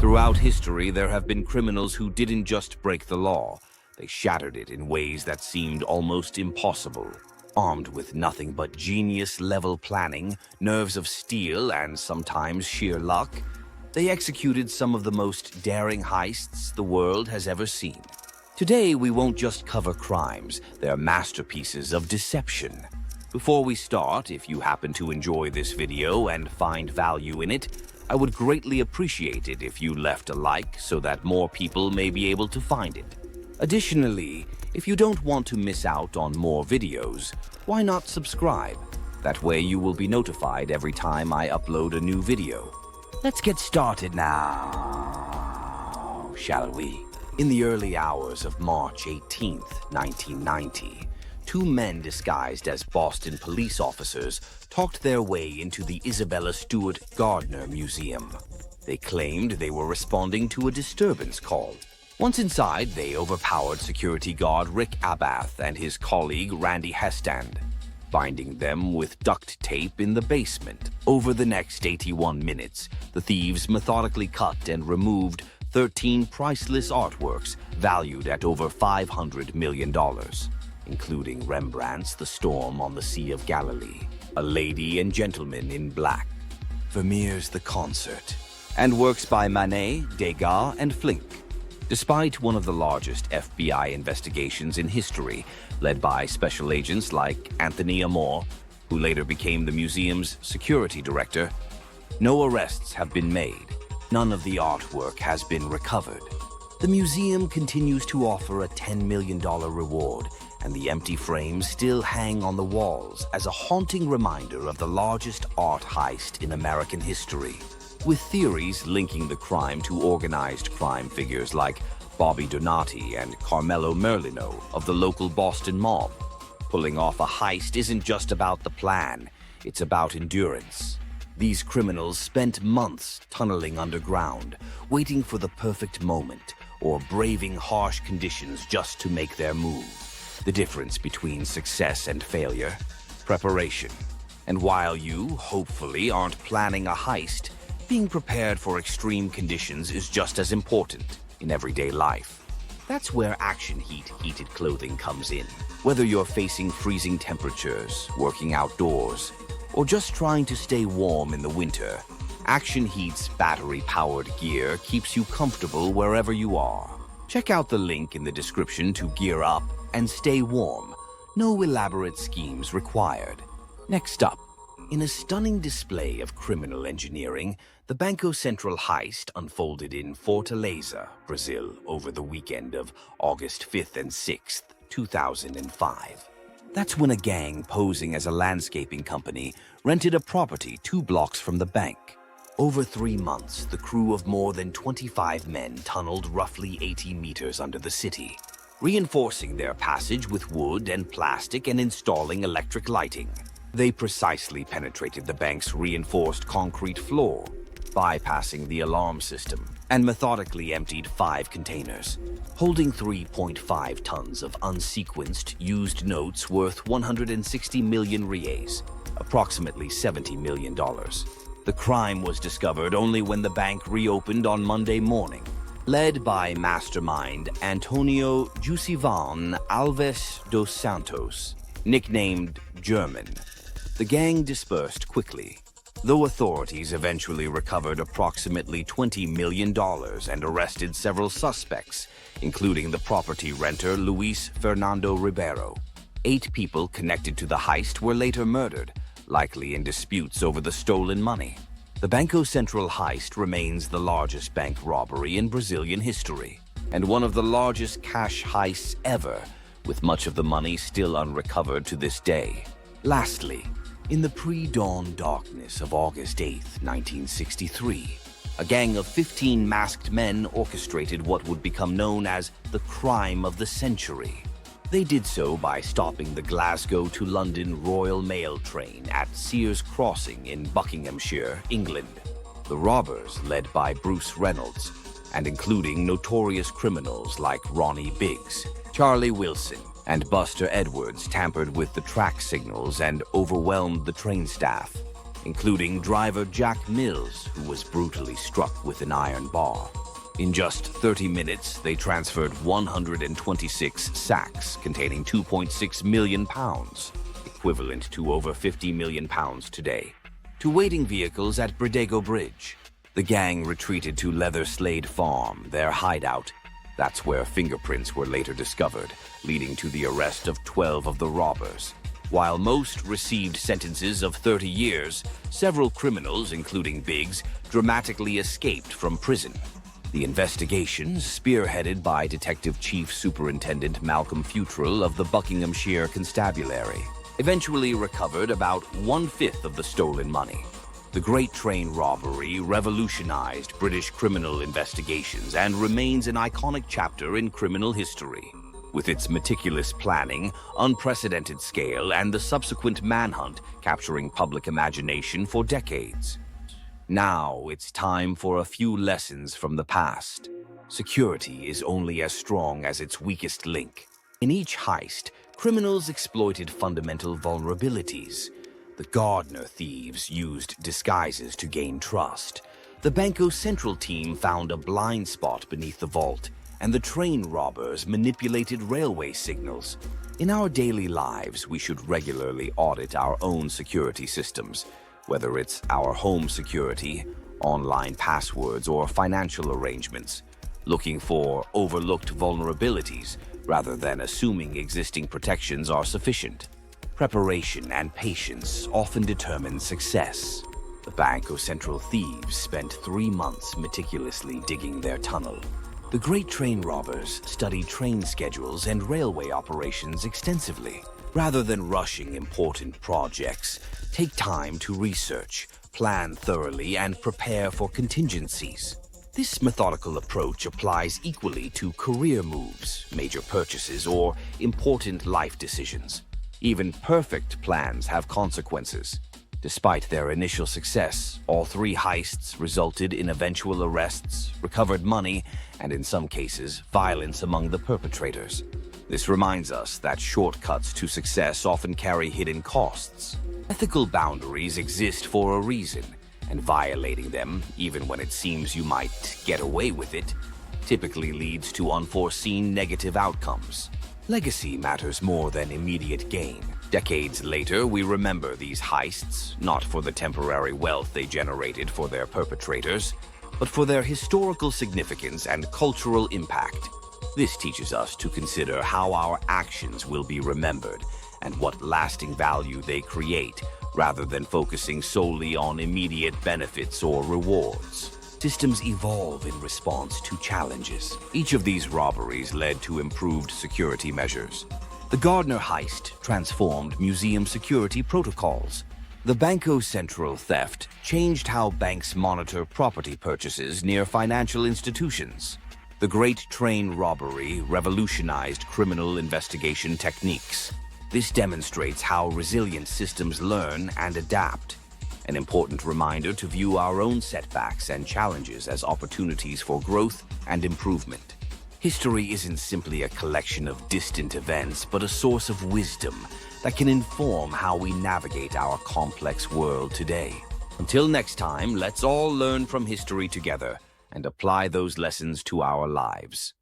Throughout history, there have been criminals who didn't just break the law, they shattered it in ways that seemed almost impossible. Armed with nothing but genius-level planning, nerves of steel, and sometimes sheer luck, they executed some of the most daring heists the world has ever seen. Today, we won't just cover crimes, they're masterpieces of deception. Before we start, if you happen to enjoy this video and find value in it, I would greatly appreciate it if you left a like so that more people may be able to find it. Additionally, if you don't want to miss out on more videos, why not subscribe? That way you will be notified every time I upload a new video. Let's get started now, shall we? In the early hours of March 18th, 1990, two men disguised as Boston police officers talked their way into the Isabella Stewart Gardner Museum. They claimed they were responding to a disturbance call. Once inside, they overpowered security guard Rick Abath and his colleague Randy Hestand, binding them with duct tape in the basement. Over the next 81 minutes, the thieves methodically cut and removed 13 priceless artworks valued at over $500 million, including Rembrandt's The Storm on the Sea of Galilee, A Lady and Gentleman in Black, Vermeer's The Concert, and works by Manet, Degas, and Flink. Despite one of the largest FBI investigations in history, led by special agents like Anthony Amor, who later became the museum's security director, no arrests have been made. None of the artwork has been recovered. The museum continues to offer a $10 million reward, and the empty frames still hang on the walls as a haunting reminder of the largest art heist in American history, with theories linking the crime to organized crime figures like Bobby Donati and Carmelo Merlino of the local Boston mob. Pulling off a heist isn't just about the plan, it's about endurance. These criminals spent months tunneling underground, waiting for the perfect moment, or braving harsh conditions just to make their move. The difference between success and failure: preparation. And while you, hopefully, aren't planning a heist, being prepared for extreme conditions is just as important in everyday life. That's where Action Heat heated clothing comes in. Whether you're facing freezing temperatures, working outdoors, or just trying to stay warm in the winter, Action Heat's battery-powered gear keeps you comfortable wherever you are. Check out the link in the description to gear up and stay warm. No elaborate schemes required. Next up, in a stunning display of criminal engineering, the Banco Central Heist unfolded in Fortaleza, Brazil, over the weekend of August 5th and 6th, 2005. That's when a gang posing as a landscaping company rented a property 2 blocks from the bank. Over 3 months, the crew of more than 25 men tunneled roughly 80 meters under the city, reinforcing their passage with wood and plastic and installing electric lighting. They precisely penetrated the bank's reinforced concrete floor, bypassing the alarm system, and methodically emptied 5 containers, holding 3.5 tons of unsequenced, used notes worth 160 million reais, approximately $70 million. The crime was discovered only when the bank reopened on Monday morning. Led by mastermind Antonio Jusivan Alves dos Santos, nicknamed German, the gang dispersed quickly, though authorities eventually recovered approximately $20 million and arrested several suspects, including the property renter Luis Fernando Ribeiro. 8 people connected to the heist were later murdered, likely in disputes over the stolen money. The Banco Central Heist remains the largest bank robbery in Brazilian history, and one of the largest cash heists ever, with much of the money still unrecovered to this day. Lastly, in the pre-dawn darkness of August 8, 1963, a gang of 15 masked men orchestrated what would become known as the crime of the century. They did so by stopping the Glasgow to London Royal Mail train at Sears Crossing in Buckinghamshire, England. The robbers, led by Bruce Reynolds, and including notorious criminals like Ronnie Biggs, Charlie Wilson, and Buster Edwards, tampered with the track signals and overwhelmed the train staff. including driver Jack Mills, who was brutally struck with an iron bar. In just 30 minutes, they transferred 126 sacks containing 2.6 million pounds, equivalent to over 50 million pounds today, to waiting vehicles at Bridego Bridge. The gang retreated to Leather Slade Farm, their hideout. That's where fingerprints were later discovered, leading to the arrest of 12 of the robbers. While most received sentences of 30 years, several criminals, including Biggs, dramatically escaped from prison. The investigation, spearheaded by Detective Chief Superintendent Malcolm Futrell of the Buckinghamshire Constabulary, eventually recovered about 1/5 of the stolen money. The Great Train Robbery revolutionized British criminal investigations and remains an iconic chapter in criminal history. With its meticulous planning, unprecedented scale, and the subsequent manhunt capturing public imagination for decades. Now it's time for a few lessons from the past. Security is only as strong as its weakest link. In each heist, criminals exploited fundamental vulnerabilities. The Gardner thieves used disguises to gain trust. The Banco Central team found a blind spot beneath the vault, and the train robbers manipulated railway signals. In our daily lives, we should regularly audit our own security systems, whether it's our home security, online passwords, or financial arrangements, looking for overlooked vulnerabilities rather than assuming existing protections are sufficient. Preparation and patience often determine success. The Banco Central thieves spent 3 months meticulously digging their tunnel. The Great Train Robbers studied train schedules and railway operations extensively. Rather than rushing important projects, take time to research, plan thoroughly, and prepare for contingencies. This methodical approach applies equally to career moves, major purchases, or important life decisions. Even perfect plans have consequences. Despite their initial success, all 3 heists resulted in eventual arrests, recovered money, and in some cases, violence among the perpetrators. This reminds us that shortcuts to success often carry hidden costs. Ethical boundaries exist for a reason, and violating them, even when it seems you might get away with it, typically leads to unforeseen negative outcomes. Legacy matters more than immediate gain. Decades later, we remember these heists, not for the temporary wealth they generated for their perpetrators, but for their historical significance and cultural impact. This teaches us to consider how our actions will be remembered and what lasting value they create, rather than focusing solely on immediate benefits or rewards. Systems evolve in response to challenges. Each of these robberies led to improved security measures. The Gardner heist transformed museum security protocols. The Banco Central theft changed how banks monitor property purchases near financial institutions. The Great Train Robbery revolutionized criminal investigation techniques. This demonstrates how resilient systems learn and adapt. An important reminder to view our own setbacks and challenges as opportunities for growth and improvement. History isn't simply a collection of distant events, but a source of wisdom that can inform how we navigate our complex world today. Until next time, let's all learn from history together and apply those lessons to our lives.